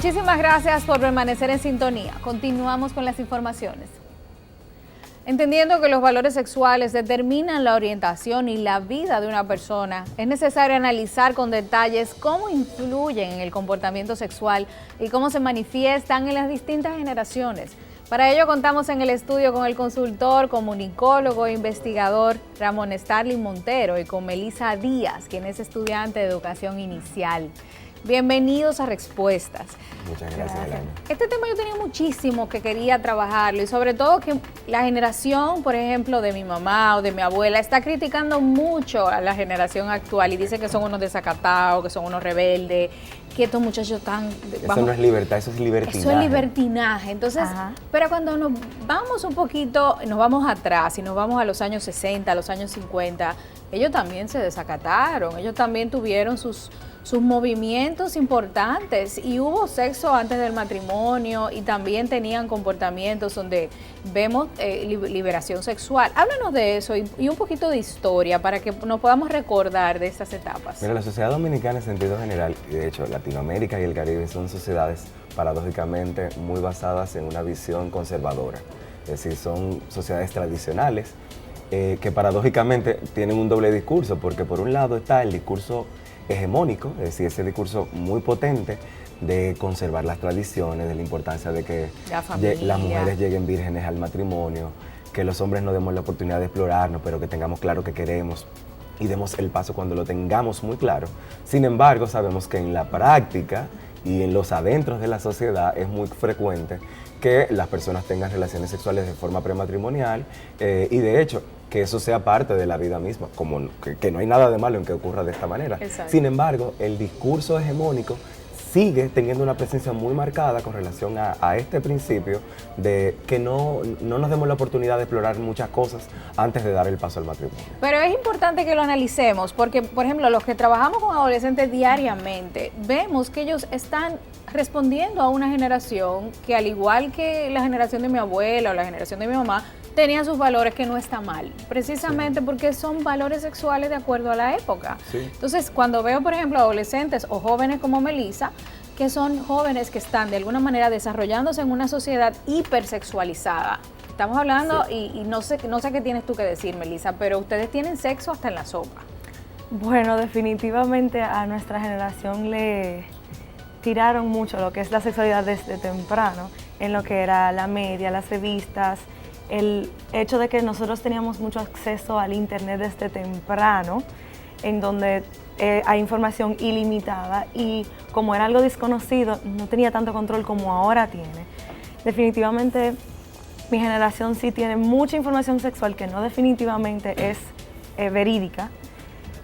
Muchísimas gracias por permanecer en sintonía. Continuamos con las informaciones. Entendiendo que los valores sexuales determinan la orientación y la vida de una persona, es necesario analizar con detalles cómo influyen en el comportamiento sexual y cómo se manifiestan en las distintas generaciones. Para ello contamos en el estudio con el consultor, comunicólogo e investigador Ramón Starling Montero y con Melissa Díaz, quien es estudiante de educación inicial. Bienvenidos a Respuestas. Muchas gracias, Elena. Este tema yo tenía muchísimo que quería trabajarlo y sobre todo que la generación, por ejemplo, de mi mamá o de mi abuela está criticando mucho a la generación actual y dice que son unos desacatados, que son unos rebeldes, que estos muchachos están... Eso no es libertad, eso es libertinaje. Eso es libertinaje. Entonces, pero cuando nos vamos un poquito, nos vamos atrás y nos vamos a los años 60, a los años 50, ellos también se desacataron, ellos también tuvieron sus movimientos importantes y hubo sexo antes del matrimonio y también tenían comportamientos donde vemos liberación sexual. Háblanos de eso y un poquito de historia para que nos podamos recordar de esas etapas. Mira, la sociedad dominicana en sentido general, y de hecho Latinoamérica y el Caribe son sociedades paradójicamente muy basadas en una visión conservadora. Es decir, son sociedades tradicionales que paradójicamente tienen un doble discurso, porque por un lado está el discurso hegemónico, es decir, ese discurso muy potente de conservar las tradiciones, de la importancia de que las mujeres lleguen vírgenes al matrimonio, que los hombres no demos la oportunidad de explorarnos, pero que tengamos claro que queremos y demos el paso cuando lo tengamos muy claro. Sin embargo, sabemos que en la práctica y en los adentros de la sociedad es muy frecuente que las personas tengan relaciones sexuales de forma prematrimonial y de hecho que eso sea parte de la vida misma, como que no hay nada de malo en que ocurra de esta manera. Exacto. Sin embargo, el discurso hegemónico sigue teniendo una presencia muy marcada con relación a este principio de que no nos demos la oportunidad de explorar muchas cosas antes de dar el paso al matrimonio. Pero es importante que lo analicemos porque, por ejemplo, los que trabajamos con adolescentes diariamente, vemos que ellos están respondiendo a una generación que, al igual que la generación de mi abuela o la generación de mi mamá, tenían sus valores, que no está mal, precisamente porque son valores sexuales de acuerdo a la época. Sí. Entonces, cuando veo, por ejemplo, adolescentes o jóvenes como Melissa, que son jóvenes que están de alguna manera desarrollándose en una sociedad hipersexualizada. Estamos hablando, sí. y no sé qué tienes tú que decir, Melissa, pero ustedes tienen sexo hasta en la sopa. Bueno, definitivamente a nuestra generación le tiraron mucho lo que es la sexualidad desde temprano, en lo que era la media, las revistas, el hecho de que nosotros teníamos mucho acceso al internet desde temprano, en donde hay información ilimitada y como era algo desconocido, no tenía tanto control como ahora tiene. Definitivamente mi generación sí tiene mucha información sexual que no definitivamente es verídica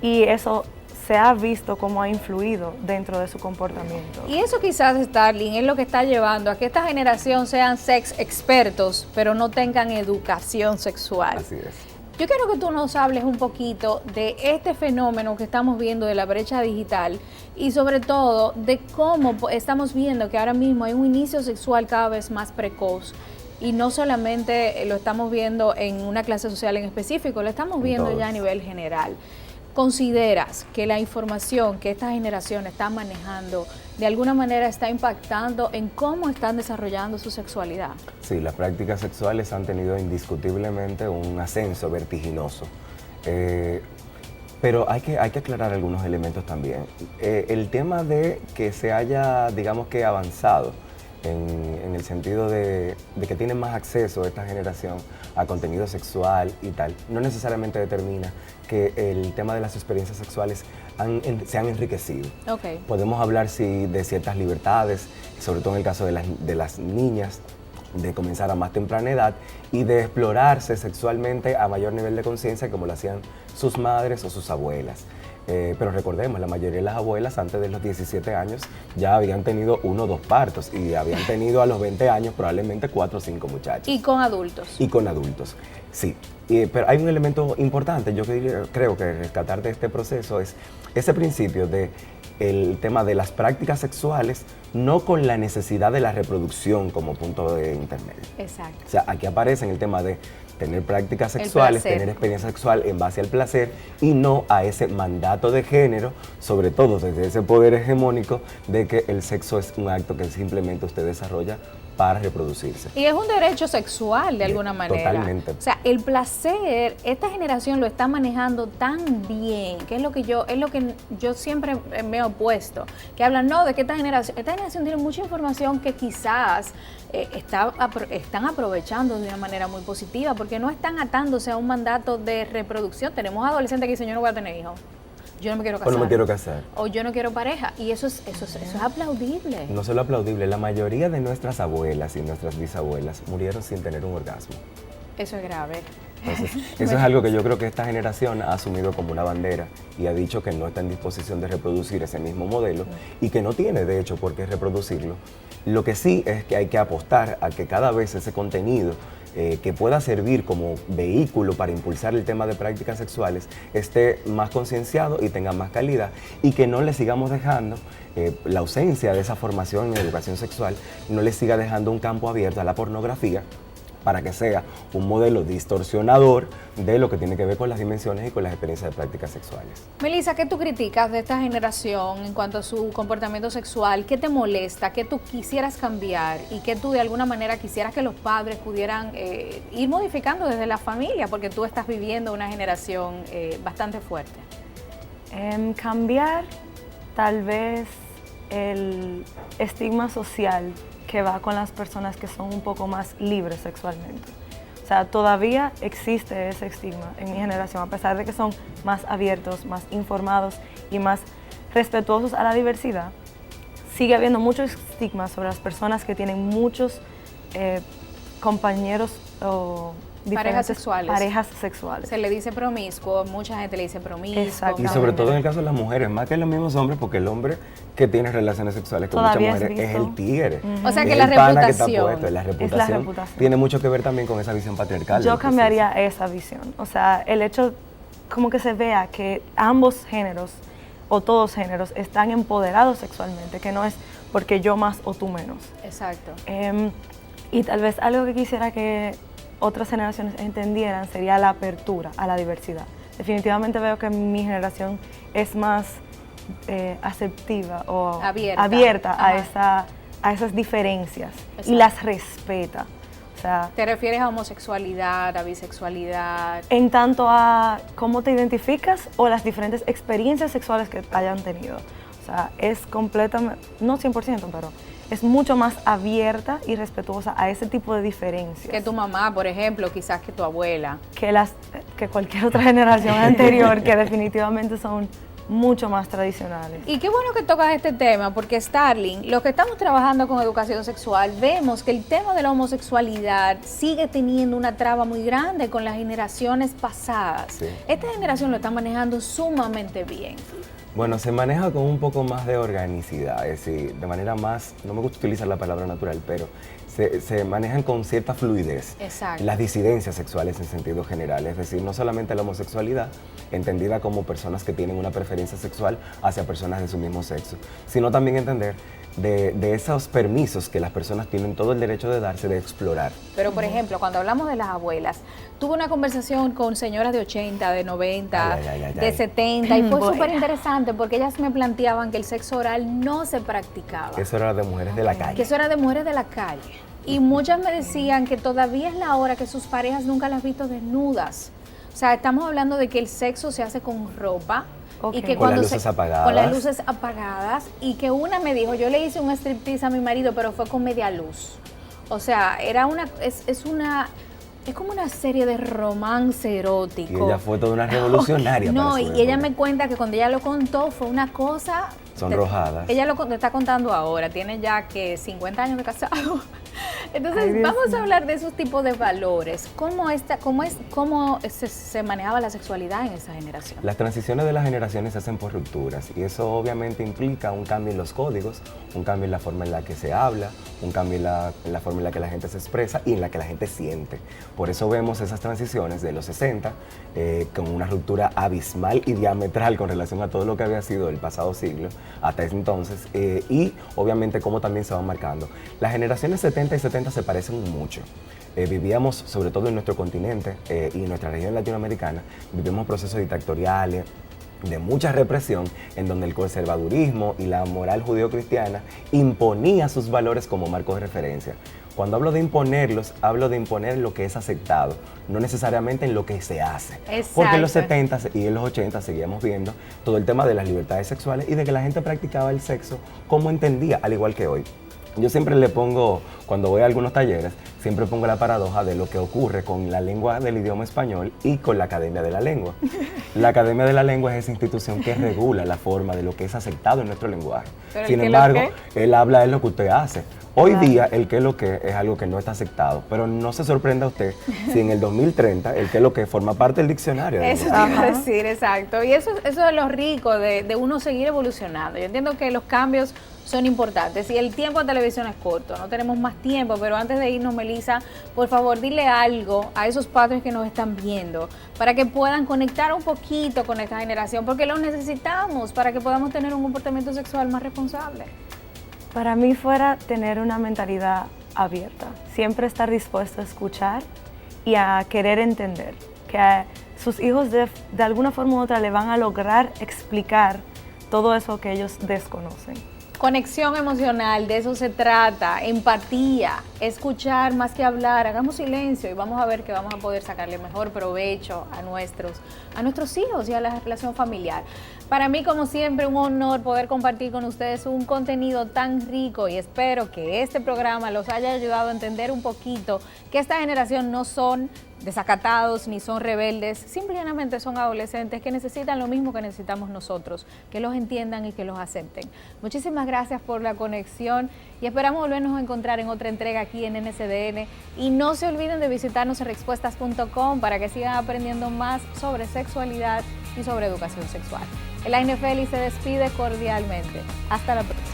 y eso se ha visto cómo ha influido dentro de su comportamiento. Y eso quizás, Starling, es lo que está llevando a que esta generación sean sex expertos, pero no tengan educación sexual. Así es. Yo quiero que tú nos hables un poquito de este fenómeno que estamos viendo de la brecha digital y sobre todo de cómo estamos viendo que ahora mismo hay un inicio sexual cada vez más precoz. Y no solamente lo estamos viendo en una clase social en específico, lo estamos viendo ya a nivel general. ¿Consideras que la información que esta generación está manejando de alguna manera está impactando en cómo están desarrollando su sexualidad? Sí, las prácticas sexuales han tenido indiscutiblemente un ascenso vertiginoso. Pero hay que aclarar algunos elementos también. El tema de que se haya, digamos que avanzado en el sentido de que tienen más acceso esta generación a contenido sexual y tal, no necesariamente determina que el tema de las experiencias sexuales se han enriquecido. Okay. Podemos hablar de ciertas libertades, sobre todo en el caso de las niñas, de comenzar a más temprana edad y de explorarse sexualmente a mayor nivel de conciencia como lo hacían sus madres o sus abuelas. Pero recordemos, la mayoría de las abuelas antes de los 17 años ya habían tenido 1 o 2 partos y habían tenido a los 20 años probablemente 4 o 5 muchachos. ¿Y con adultos? Y con adultos, sí. Pero hay un elemento importante, yo creo que rescatar de este proceso es ese principio de el tema de las prácticas sexuales, no con la necesidad de la reproducción como punto de intermedio. Exacto. O sea, aquí aparece en el tema de tener prácticas sexuales, tener experiencia sexual en base al placer y no a ese mandato de género, sobre todo desde ese poder hegemónico de que el sexo es un acto que simplemente usted desarrolla para reproducirse. Y es un derecho sexual de alguna manera. Totalmente. O sea, el placer, esta generación lo está manejando tan bien, que es lo que yo siempre me he opuesto, que hablan, no, de que esta generación tiene mucha información que quizás están aprovechando de una manera muy positiva, porque no están atándose a un mandato de reproducción. Tenemos adolescentes que dicen, yo no voy a tener hijos. Yo no me quiero casar. O no me quiero casar. O yo no quiero pareja. Y eso es aplaudible. No solo aplaudible, la mayoría de nuestras abuelas y nuestras bisabuelas murieron sin tener un orgasmo. Eso es grave. Entonces, eso es algo que yo creo que esta generación ha asumido como una bandera y ha dicho que no está en disposición de reproducir ese mismo modelo y que no tiene, de hecho, por qué reproducirlo. Lo que sí es que hay que apostar a que cada vez ese contenido que pueda servir como vehículo para impulsar el tema de prácticas sexuales esté más concienciado y tenga más calidad y que no le sigamos dejando la ausencia de esa formación en educación sexual, no le siga dejando un campo abierto a la pornografía para que sea un modelo distorsionador de lo que tiene que ver con las dimensiones y con las experiencias de prácticas sexuales. Melissa, ¿qué tú criticas de esta generación en cuanto a su comportamiento sexual? ¿Qué te molesta? ¿Qué tú quisieras cambiar? ¿Y qué tú de alguna manera quisieras que los padres pudieran ir modificando desde la familia? Porque tú estás viviendo una generación bastante fuerte. Cambiar tal vez el estigma social que va con las personas que son un poco más libres sexualmente. O sea, todavía existe ese estigma en mi generación, a pesar de que son más abiertos, más informados y más respetuosos a la diversidad, sigue habiendo mucho estigma sobre las personas que tienen muchos compañeros o parejas sexuales. Se le dice promiscuo, mucha gente le dice promiscuo. Exacto. Y sobre todo en el caso de las mujeres, más que los mismos hombres, porque el hombre que tiene relaciones sexuales con muchas mujeres es el tigre. O sea que es la el pana reputación. Que está puesto, la reputación tiene mucho que ver también con esa visión patriarcal. Yo cambiaría esa visión. O sea, el hecho como que se vea que ambos géneros o todos géneros están empoderados sexualmente, que no es porque yo más o tú menos. Exacto. Y tal vez algo que quisiera que otras generaciones entendieran sería la apertura a la diversidad. Definitivamente veo que mi generación es más aceptiva o abierta a esas diferencias. Exacto. Y las respeta. O sea, ¿te refieres a homosexualidad, a bisexualidad? En tanto a cómo te identificas o las diferentes experiencias sexuales que hayan tenido. O sea, es completamente, no 100%, pero es mucho más abierta y respetuosa a ese tipo de diferencias. Que tu mamá, por ejemplo, quizás que tu abuela. Que cualquier otra generación anterior, que definitivamente son mucho más tradicionales. Y qué bueno que tocas este tema, porque Starling, los que estamos trabajando con educación sexual, vemos que el tema de la homosexualidad sigue teniendo una traba muy grande con las generaciones pasadas. Sí. Esta generación lo está manejando sumamente bien. Bueno, se maneja con un poco más de organicidad, es decir, de manera más, no me gusta utilizar la palabra natural, pero se manejan con cierta fluidez. Exacto. Las disidencias sexuales en sentido general, es decir, no solamente la homosexualidad, entendida como personas que tienen una preferencia sexual hacia personas de su mismo sexo, sino también entender de esos permisos que las personas tienen todo el derecho de darse, de explorar. Pero, por ejemplo, cuando hablamos de las abuelas, tuve una conversación con señoras de 80, de 90, de 70, y fue súper interesante porque ellas me planteaban que el sexo oral no se practicaba. Que eso era de mujeres de la calle. Que eso era de mujeres de la calle. Y muchas me decían que todavía es la hora que sus parejas nunca las han visto desnudas. O sea, estamos hablando de que el sexo se hace con ropa. Okay. Y que con las luces apagadas. Con las luces apagadas. Y que una me dijo, yo le hice un striptease a mi marido, pero fue con media luz. O sea, era es como una serie de romance erótico. Y ella fue toda una revolucionaria. No, y ella me cuenta que cuando ella lo contó fue una cosa... Sonrojadas. Ella lo está contando ahora, tiene ya que 50 años de casado. Entonces, vamos a hablar de esos tipos de valores. ¿Cómo se manejaba la sexualidad en esa generación? Las transiciones de las generaciones se hacen por rupturas y eso obviamente implica un cambio en los códigos, un cambio en la forma en la que se habla, un cambio en la forma en la que la gente se expresa y en la que la gente siente. Por eso vemos esas transiciones de los 60 con una ruptura abismal y diametral con relación a todo lo que había sido el pasado siglo hasta ese entonces y obviamente cómo también se van marcando. Las generaciones 70 y 70 70 se parecen mucho. Vivíamos, sobre todo en nuestro continente y en nuestra región latinoamericana, vivimos procesos dictatoriales, de mucha represión, en donde el conservadurismo y la moral judeocristiana imponía sus valores como marco de referencia. Cuando hablo de imponerlos, hablo de imponer lo que es aceptado, no necesariamente en lo que se hace. Exacto. Porque en los 70 y en los 80 seguíamos viendo todo el tema de las libertades sexuales y de que la gente practicaba el sexo como entendía, al igual que hoy. Yo siempre le pongo, cuando voy a algunos talleres, siempre pongo la paradoja de lo que ocurre con la lengua del idioma español y con la Academia de la Lengua. La Academia de la Lengua es esa institución que regula la forma de lo que es aceptado en nuestro lenguaje. Sin embargo, él habla de lo que usted hace. Hoy día, el qué lo que es algo que no está aceptado, pero no se sorprenda usted si en el 2030 el qué lo que forma parte del diccionario. Eso te iba a decir, exacto. Y eso es lo rico de uno seguir evolucionando. Yo entiendo que los cambios son importantes y el tiempo en televisión es corto, no tenemos más tiempo, pero antes de irnos, Melissa, por favor, dile algo a esos padres que nos están viendo para que puedan conectar un poquito con esta generación, porque lo necesitamos para que podamos tener un comportamiento sexual más responsable. Para mí fuera tener una mentalidad abierta, siempre estar dispuesto a escuchar y a querer entender, que sus hijos de alguna forma u otra le van a lograr explicar todo eso que ellos desconocen. Conexión emocional, de eso se trata, empatía, escuchar más que hablar, hagamos silencio y vamos a ver que vamos a poder sacarle mejor provecho a nuestros hijos y a la relación familiar. Para mí, como siempre, un honor poder compartir con ustedes un contenido tan rico y espero que este programa los haya ayudado a entender un poquito que esta generación no son desacatados ni son rebeldes, simplemente son adolescentes que necesitan lo mismo que necesitamos nosotros, que los entiendan y que los acepten. Muchísimas gracias por la conexión y esperamos volvernos a encontrar en otra entrega aquí en NSDN y no se olviden de visitarnos en respuestas.com para que sigan aprendiendo más sobre sexualidad y sobre educación sexual. El AINE Félix se despide cordialmente. Hasta la próxima.